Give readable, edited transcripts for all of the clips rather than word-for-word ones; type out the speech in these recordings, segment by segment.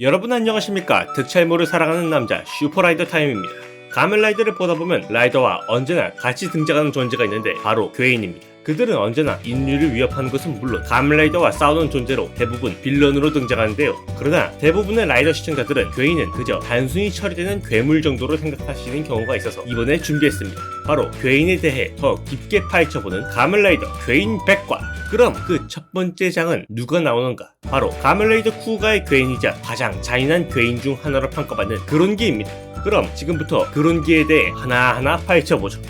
여러분 안녕하십니까. 득찰모를 사랑하는 남자 슈퍼라이더 타임입니다. 가면라이더를 보다보면 라이더와 언제나 같이 등장하는 존재가 있는데 바로 괴인입니다. 그들은 언제나 인류를 위협하는 것은 물론 가면라이더와 싸우는 존재로 대부분 빌런으로 등장하는데요. 그러나 대부분의 라이더 시청자들은 괴인은 그저 단순히 처리되는 괴물 정도로 생각하시는 경우가 있어서 이번에 준비했습니다. 바로 괴인에 대해 더 깊게 파헤쳐보는 가면라이더 괴인 백과. 그럼 그 첫 번째 장은 누가 나오는가? 바로 가면라이더 쿠가의 괴인이자 가장 잔인한 괴인 중 하나로 평가받는 그론기입니다. 그럼 지금부터 그론기에 대해 하나하나 파헤쳐보죠.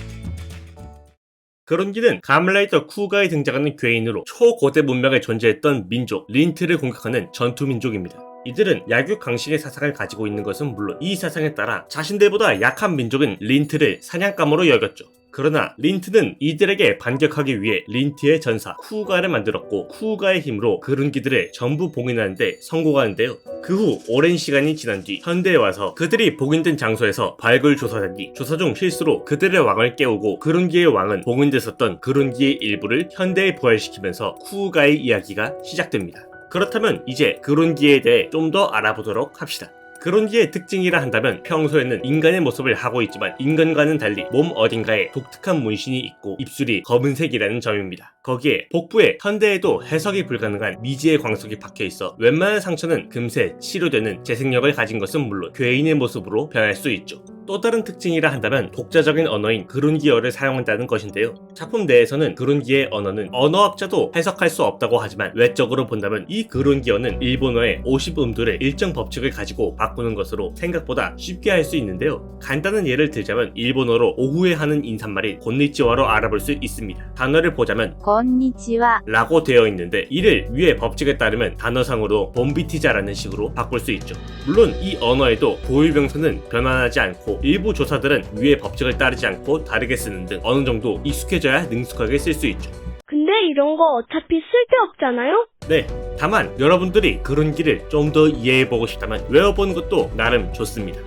그론기는 가면라이더 쿠가에 등장하는 괴인으로 초고대 문명에 존재했던 민족 린트를 공격하는 전투 민족입니다. 이들은 약육 강식의 사상을 가지고 있는 것은 물론 이 사상에 따라 자신들보다 약한 민족인 린트를 사냥감으로 여겼죠. 그러나 린트는 이들에게 반격하기 위해 린트의 전사 쿠가를 만들었고 쿠가의 힘으로 그론기들을 전부 봉인하는데 성공하는데요. 그 후 오랜 시간이 지난 뒤 현대에 와서 그들이 봉인된 장소에서 발굴 조사한 뒤 조사 중 실수로 그들의 왕을 깨우고 그론기의 왕은 봉인됐었던 그론기의 일부를 현대에 부활시키면서 쿠가의 이야기가 시작됩니다. 그렇다면 이제 그론기에 대해 좀 더 알아보도록 합시다. 그론기의 특징이라 한다면 평소에는 인간의 모습을 하고 있지만 인간과는 달리 몸 어딘가에 독특한 문신이 있고 입술이 검은색이라는 점입니다. 거기에 복부에 현대에도 해석이 불가능한 미지의 광석이 박혀있어 웬만한 상처는 금세 치료되는 재생력을 가진 것은 물론 괴인의 모습으로 변할 수 있죠. 또 다른 특징이라 한다면 독자적인 언어인 그론기어를 사용한다는 것인데요. 작품 내에서는 그론기의 언어는 언어학자도 해석할 수 없다고 하지만 외적으로 본다면 이 그론기어는 일본어의 50음들의 일정 법칙을 가지고 바꾸는 것으로 생각보다 쉽게 할 수 있는데요. 간단한 예를 들자면 일본어로 오후에 하는 인사말인 곤니치와로 알아볼 수 있습니다. 단어를 보자면 건니치와 라고 되어 있는데 이를 위의 법칙에 따르면 단어상으로 본비티자라는 식으로 바꿀 수 있죠. 물론 이 언어에도 고유명사는 변환하지 않고 일부 조사들은 위의 법칙을 따르지 않고 다르게 쓰는 등 어느 정도 익숙해져야 능숙하게 쓸 수 있죠. 근데 이런 거 어차피 쓸데없잖아요? 네, 다만 여러분들이 그론기를 좀 더 이해해보고 싶다면 외워보는 것도 나름 좋습니다.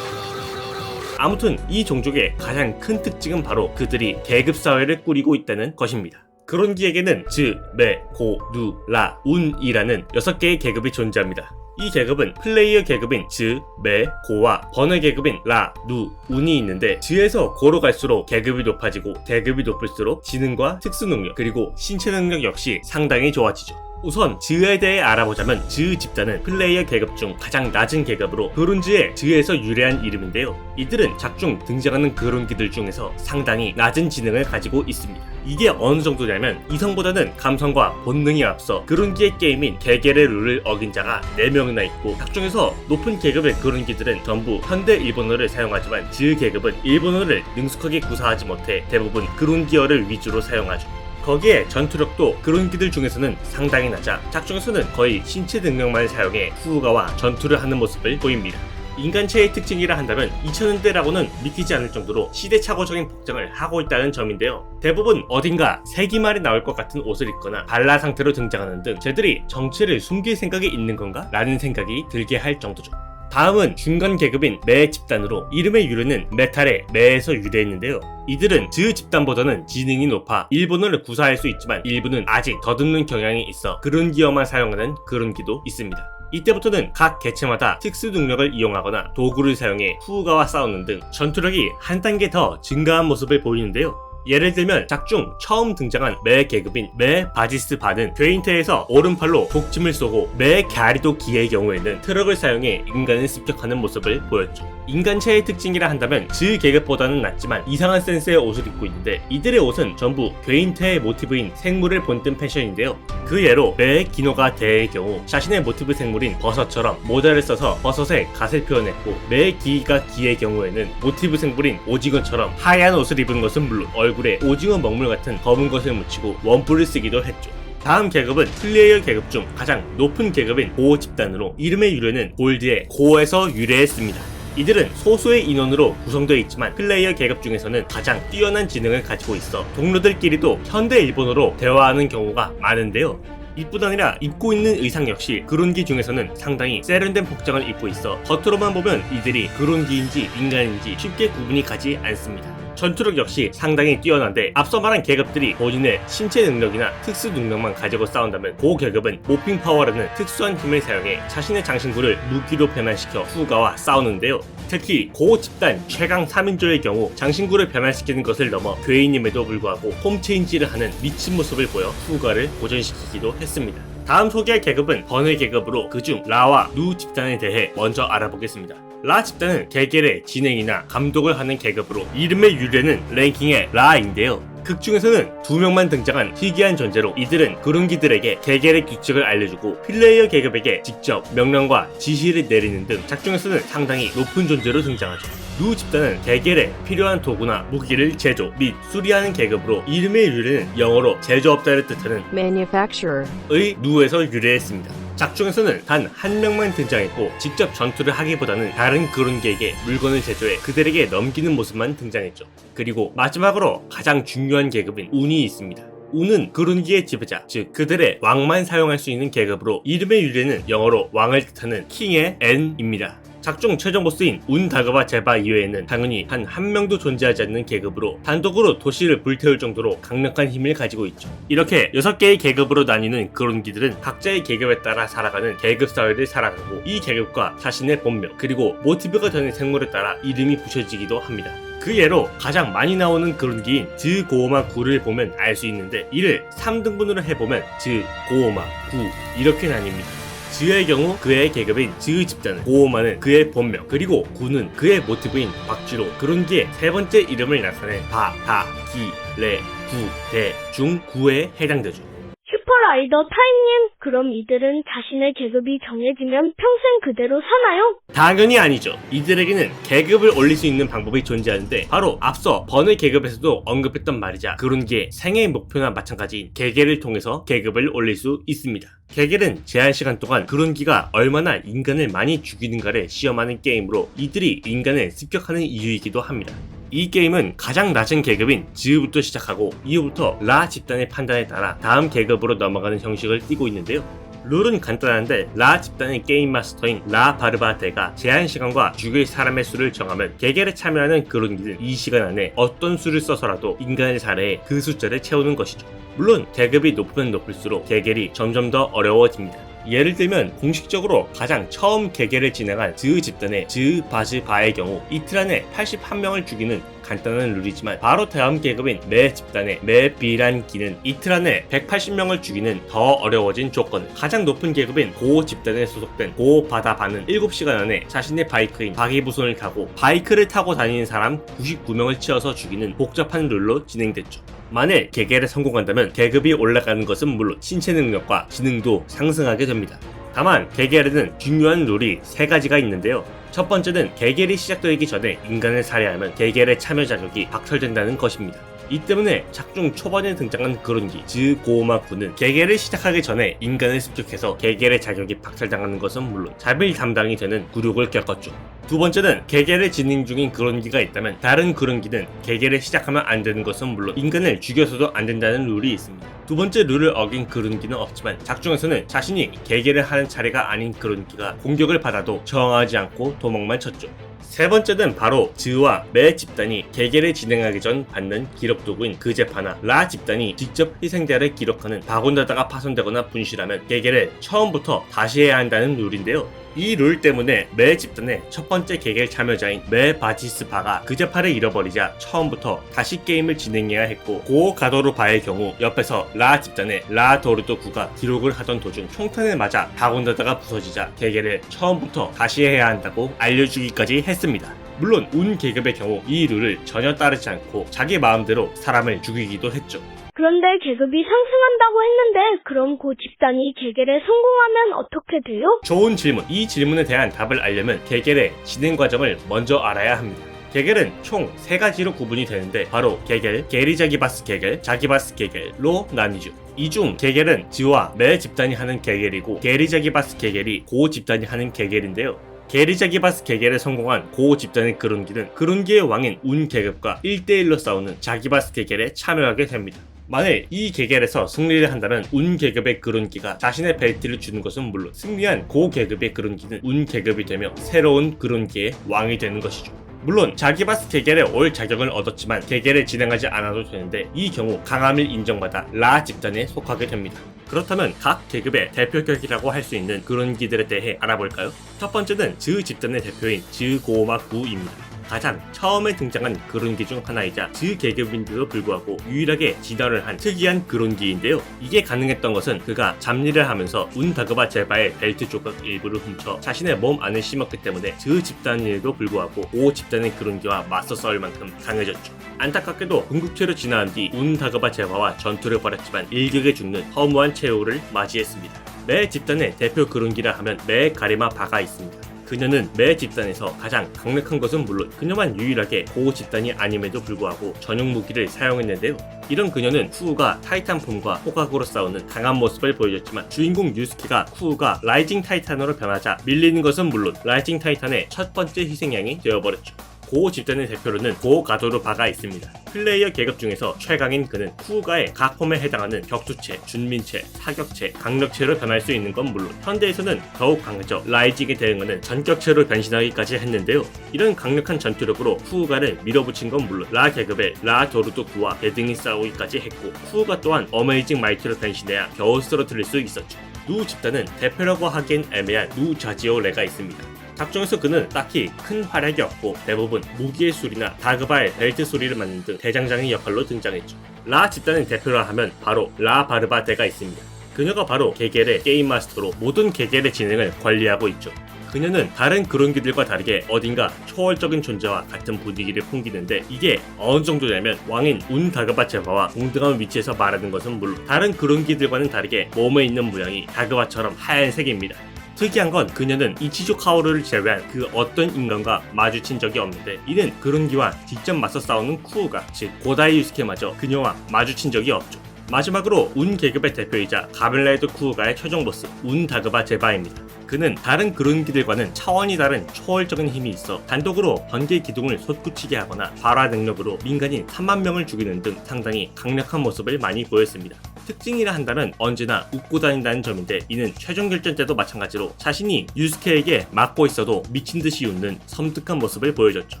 아무튼 이 종족의 가장 큰 특징은 바로 그들이 계급사회를 꾸리고 있다는 것입니다. 그론기에게는 즈, 메, 고, 누, 라, 운이라는 6개의 계급이 존재합니다. 이 계급은 플레이어 계급인 즈, 메, 고와 번외 계급인 라, 누, 운이 있는데 즈에서 고로 갈수록 계급이 높아지고 계급이 높을수록 지능과 특수능력 그리고 신체 능력 역시 상당히 좋아지죠. 우선 즈에 대해 알아보자면 즈 집단은 플레이어 계급 중 가장 낮은 계급으로 그론즈의 즈에서 유래한 이름인데요. 이들은 작중 등장하는 그론기들 중에서 상당히 낮은 지능을 가지고 있습니다. 이게 어느 정도냐면 이성보다는 감성과 본능이 앞서 그론기의 게임인 개겔의 룰을 어긴 자가 4명이나 있고 작중에서 높은 계급의 그론기들은 전부 현대 일본어를 사용하지만 즈 계급은 일본어를 능숙하게 구사하지 못해 대부분 그론기어를 위주로 사용하죠. 거기에 전투력도 그론기들 중에서는 상당히 낮아 작중에서는 거의 신체 능력만 사용해 쿠가와 전투를 하는 모습을 보입니다. 인간체의 특징이라 한다면 2000년대라고는 믿기지 않을 정도로 시대착오적인 복장을 하고 있다는 점인데요. 대부분 어딘가 세기말이 나올 것 같은 옷을 입거나 발라 상태로 등장하는 등 쟤들이 정체를 숨길 생각이 있는 건가? 라는 생각이 들게 할 정도죠. 다음은 중간 계급인 메 집단으로 이름의 유래는 메탈의 메에서 유래했는데요. 이들은 즈 집단보다는 지능이 높아 일본어를 구사할 수 있지만 일부는 아직 더듬는 경향이 있어 그론기어만 사용하는 그론기도 있습니다. 이때부터는 각 개체마다 특수 능력을 이용하거나 도구를 사용해 후가와 싸우는 등 전투력이 한 단계 더 증가한 모습을 보이는데요. 예를 들면 작중 처음 등장한 메 계급인 메 바지스 바는 괴인태에서 오른팔로 독침을 쏘고 메 갸리도 기의 경우에는 트럭을 사용해 인간을 습격하는 모습을 보였죠. 인간체의 특징이라 한다면 즈 계급보다는 낮지만 이상한 센스의 옷을 입고 있는데 이들의 옷은 전부 괴인태의 모티브인 생물을 본뜬 패션인데요. 그 예로 메 기노가 대의 경우 자신의 모티브 생물인 버섯처럼 모자를 써서 버섯의 갓을 표현했고 메 기가 기의 경우에는 모티브 생물인 오징어처럼 하얀 옷을 입은 것은 물론 얼굴에 오징어 먹물 같은 검은 것을 묻히고 원뿔을 쓰기도 했죠. 다음 계급은 플레이어 계급 중 가장 높은 계급인 고 집단으로 이름의 유래는 골드의 고에서 유래했습니다. 이들은 소수의 인원으로 구성되어 있지만 플레이어 계급 중에서는 가장 뛰어난 지능을 가지고 있어 동료들끼리도 현대 일본어로 대화하는 경우가 많은데요. 이뿐 아니라 입고 있는 의상 역시 그론기 중에서는 상당히 세련된 복장을 입고 있어 겉으로만 보면 이들이 그론기인지 인간인지 쉽게 구분이 가지 않습니다. 전투력 역시 상당히 뛰어난데 앞서 말한 계급들이 본인의 신체 능력이나 특수 능력만 가지고 싸운다면 고 계급은 모핑 파워라는 특수한 힘을 사용해 자신의 장신구를 무기로 변환시켜 후가와 싸우는데요. 특히 고 집단 최강 3인조의 경우 장신구를 변환시키는 것을 넘어 괴인임에도 불구하고 폼체인지를 하는 미친 모습을 보여 후가를 고전시키기도 했습니다. 다음 소개할 계급은 번외 계급으로 그중 라와 누 집단에 대해 먼저 알아보겠습니다. 라 집단은 개겔의 진행이나 감독을 하는 계급으로 이름의 유래는 랭킹의 라인데요. 극 중에서는 2명만 등장한 희귀한 존재로 이들은 그룬기들에게 개겔의 규칙을 알려주고 플레이어 계급에게 직접 명령과 지시를 내리는 등 작중에서는 상당히 높은 존재로 등장하죠. 누 집단은 개겔에 필요한 도구나 무기를 제조 및 수리하는 계급으로 이름의 유래는 영어로 제조업자를 뜻하는 manufacturer, 의 누에서 유래했습니다. 작중에서는 단 한 명만 등장했고 직접 전투를 하기보다는 다른 그룬기에게 물건을 제조해 그들에게 넘기는 모습만 등장했죠. 그리고 마지막으로 가장 중요한 계급인 운이 있습니다. 운은 그룬기의 지배자, 즉 그들의 왕만 사용할 수 있는 계급으로 이름의 유래는 영어로 왕을 뜻하는 킹의 N입니다. 작중 최종 보스인 운 다그바 제바 이외에는 당연히 한 명도 존재하지 않는 계급으로 단독으로 도시를 불태울 정도로 강력한 힘을 가지고 있죠. 이렇게 6개의 계급으로 나뉘는 그룬기들은 각자의 계급에 따라 살아가는 계급 사회를 살아가고 이 계급과 자신의 본명 그리고 모티브가 되는 생물에 따라 이름이 붙여지기도 합니다. 그 예로 가장 많이 나오는 그룬기인 즈 고오마 9를 보면 알 수 있는데 이를 3등분으로 해보면 즈, 고오마, 9 이렇게 나뉩니다. 즈의 경우 그의 계급인 즈 집단은, 고오마는 그의 본명, 그리고 구는 그의 모티브인 박쥐로 그룬기의 세 번째 이름을 나타낸 바, 다, 기, 레, 구, 대, 중, 구에 해당되죠. 슈퍼라이더 타임님, 그럼 이들은 자신의 계급이 정해지면 평생 그대로 사나요? 당연히 아니죠. 이들에게는 계급을 올릴 수 있는 방법이 존재하는데 바로 앞서 번외 계급에서도 언급했던 말이자 그룬기의 생애 목표나 마찬가지인 계계를 통해서 계급을 올릴 수 있습니다. 계겔은 제한 시간 동안 그룬기가 얼마나 인간을 많이 죽이는가를 시험하는 게임으로 이들이 인간을 습격하는 이유이기도 합니다. 이 게임은 가장 낮은 계급인 즈부터 시작하고 이후부터 라 집단의 판단에 따라 다음 계급으로 넘어가는 형식을 띠고 있는데요. 룰은 간단한데 라 집단의 게임 마스터인 라 바르바테가 제한 시간과 죽일 사람의 수를 정하면 계겔에 참여하는 그룬기는 이 시간 안에 어떤 수를 써서라도 인간을 살해해 그 숫자를 채우는 것이죠. 물론 계급이 높으면 높을수록 계겔이 점점 더 어려워집니다. 예를 들면 공식적으로 가장 처음 계계를 진행한 즈 집단의 즈 바즈바의 경우 이틀 안에 81명을 죽이는 간단한 룰이지만 바로 다음 계급인 매 집단의 매 비란 기는 이틀 안에 180명을 죽이는 더 어려워진 조건. 가장 높은 계급인 고 집단에 소속된 고 바다바는 7시간 안에 자신의 바이크인 바기부손을 타고 바이크를 타고 다니는 사람 99명을 치어서 죽이는 복잡한 룰로 진행됐죠. 만일 계계를 성공한다면 계급이 올라가는 것은 물론 신체 능력과 지능도 상승하게 됩니다. 다만 계계에는 중요한 룰이 3가지가 있는데요. 첫 번째는 계계를 시작되기 전에 인간을 살해하면 계계의 참여 자격이 박탈된다는 것입니다. 이 때문에 작중 초반에 등장한 그룬기 즈 고오마쿠는 계계를 시작하기 전에 인간을 습격해서 계계의 자격이 박탈당하는 것은 물론 자빌 담당이 되는 굴욕을 겪었죠. 두 번째는 계계를 진행 중인 그룬기가 있다면 다른 그룬기는 계계를 시작하면 안 되는 것은 물론 인간을 죽여서도 안 된다는 룰이 있습니다. 두 번째 룰을 어긴 그룬기는 없지만 작중에서는 자신이 계계를 하는 차례가 아닌 그룬기가 공격을 받아도 저항하지 않고 도망만 쳤죠. 세 번째는 바로 즈와 매 집단이 계계를 진행하기 전 받는 기록 도구인 그제파나 라 집단이 직접 희생자를 기록하는 바군다다가 파손되거나 분실하면 계계를 처음부터 다시 해야 한다는 룰인데요. 이 룰 때문에 매 집단의 첫 번째 계계 참여자인 매 바지스파가 그제파를 잃어버리자 처음부터 다시 게임을 진행해야 했고 고 가도르바의 경우 옆에서 라 집단의 라 도르도구가 기록을 하던 도중 총탄을 맞아 바군다다가 부서지자 계계를 처음부터 다시 해야 한다고 알려주기까지 했습니다. 물론 운 계급의 경우 이 룰을 전혀 따르지 않고 자기 마음대로 사람을 죽이기도 했죠. 그런데 계급이 상승한다고 했는데 그럼 그 집단이 계계를 성공하면 어떻게 돼요? 좋은 질문. 이 질문에 대한 답을 알려면 계겔의 진행 과정을 먼저 알아야 합니다. 계겔은 총 3가지로 구분이 되는데 바로 계겔, 게리자기바스 계겔, 자기바스 계겔로 나뉘죠. 이 중 계겔은 즈와 매 집단이 하는 계겔이고 게리자기바스 계겔이 고 집단이 하는 계겔인데요. 게리자기바스 계계를 성공한 고 집단의 그룬기는 그룬기의 왕인 운 계급과 1대1로 싸우는 자기바스 계계에 참여하게 됩니다. 만일 이 계계에서 승리를 한다면 운 계급의 그룬기가 자신의 벨트를 주는 것은 물론 승리한 고 계급의 그룬기는 운 계급이 되며 새로운 그룬기의 왕이 되는 것이죠. 물론 자기바스 개겔에 올 자격을 얻었지만 개겔을 진행하지 않아도 되는데 이 경우 강함을 인정받아 라 집단에 속하게 됩니다. 그렇다면 각 계급의 대표격이라고 할 수 있는 그룬기들에 대해 알아볼까요? 첫 번째는 즈 집단의 대표인 즈고마구입니다. 가장 처음에 등장한 그룬기 중 하나이자 즈 계급인데도 불구하고 유일하게 진화를 한 특이한 그룬기인데요. 이게 가능했던 것은 그가 잡일을 하면서 운다그바 제바의 벨트 조각 일부를 훔쳐 자신의 몸 안에 심었기 때문에 즈 집단임에도 불구하고 오 집단의 그룬기와 맞서 싸울 만큼 강해졌죠. 안타깝게도 궁극체로 진화한 뒤 운다그바 제바와 전투를 벌였지만 일격에 죽는 허무한 최후를 맞이했습니다. 매 집단의 대표 그룬기라 하면 매 가리마 바가 있습니다. 그녀는 매 집단에서 가장 강력한 것은 물론 그녀만 유일하게 고 집단이 아님에도 불구하고 전용 무기를 사용했는데요. 이런 그녀는 쿠우가 타이탄폼과 호각으로 싸우는 강한 모습을 보여줬지만 주인공 유스케가 쿠우가 라이징 타이탄으로 변하자 밀리는 것은 물론 라이징 타이탄의 첫 번째 희생양이 되어버렸죠. 고 집단의 대표로는 고 가도르 바가 있습니다. 플레이어 계급 중에서 최강인 그는 쿠우가의 각 폼에 해당하는 격투체, 준민체, 사격체, 강력체로 변할 수 있는 건 물론 현대에서는 더욱 강해져 라이징에 대응하는 전격체로 변신하기까지 했는데요. 이런 강력한 전투력으로 쿠우가를 밀어붙인 건 물론 라 계급의 라 도르토쿠와 대등히 싸우기까지 했고 쿠우가 또한 어메이징 마이트로 변신해야 겨우 쓰러뜨릴 수 있었죠. 누 집단은 대표라고 하기엔 애매한 누 자지오레가 있습니다. 작중에서 그는 딱히 큰 활약이 없고 대부분 무기의 소리나 다그바의 벨트 소리를 맡는 등 대장장의 역할로 등장했죠. 라 집단의 대표라 하면 바로 라 바르바데가 있습니다. 그녀가 바로 개겔의 게임 마스터로 모든 개겔의 진행을 관리하고 있죠. 그녀는 다른 그룬기들과 다르게 어딘가 초월적인 존재와 같은 분위기를 풍기는데 이게 어느 정도냐면 왕인 운다그바 제바와 동등한 위치에서 말하는 것은 물론 다른 그룬기들과는 다르게 몸에 있는 모양이 다그바처럼 하얀색입니다. 특이한 건 그녀는 이치조 카오루를 제외한 그 어떤 인간과 마주친 적이 없는데 이는 그룬기와 직접 맞서 싸우는 쿠우가 즉 고다이 유스케마저 그녀와 마주친 적이 없죠. 마지막으로 운 계급의 대표이자 가멜라이더 쿠우가의 최종 보스 운 다그바 제바입니다. 그는 다른 그룬기들과는 차원이 다른 초월적인 힘이 있어 단독으로 번개 기둥을 솟구치게 하거나 발화 능력으로 민간인 3만 명을 죽이는 등 상당히 강력한 모습을 많이 보였습니다. 특징이라 한다면 언제나 웃고 다닌다는 점인데 이는 최종 결전 때도 마찬가지로 자신이 유스케에게 맞고 있어도 미친듯이 웃는 섬뜩한 모습을 보여줬죠.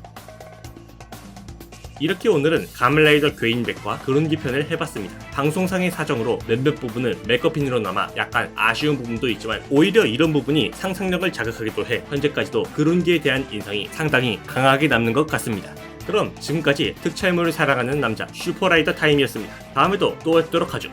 이렇게 오늘은 가멜라이더 괴인백과 그룬기 편을 해봤습니다. 방송상의 사정으로 몇몇 부분은 메커핀으로 남아 약간 아쉬운 부분도 있지만 오히려 이런 부분이 상상력을 자극하기도 해 현재까지도 그룬기에 대한 인상이 상당히 강하게 남는 것 같습니다. 그럼 지금까지 특촬물을 사랑하는 남자 슈퍼라이더 타임이었습니다. 다음에도 또 뵙도록 하죠.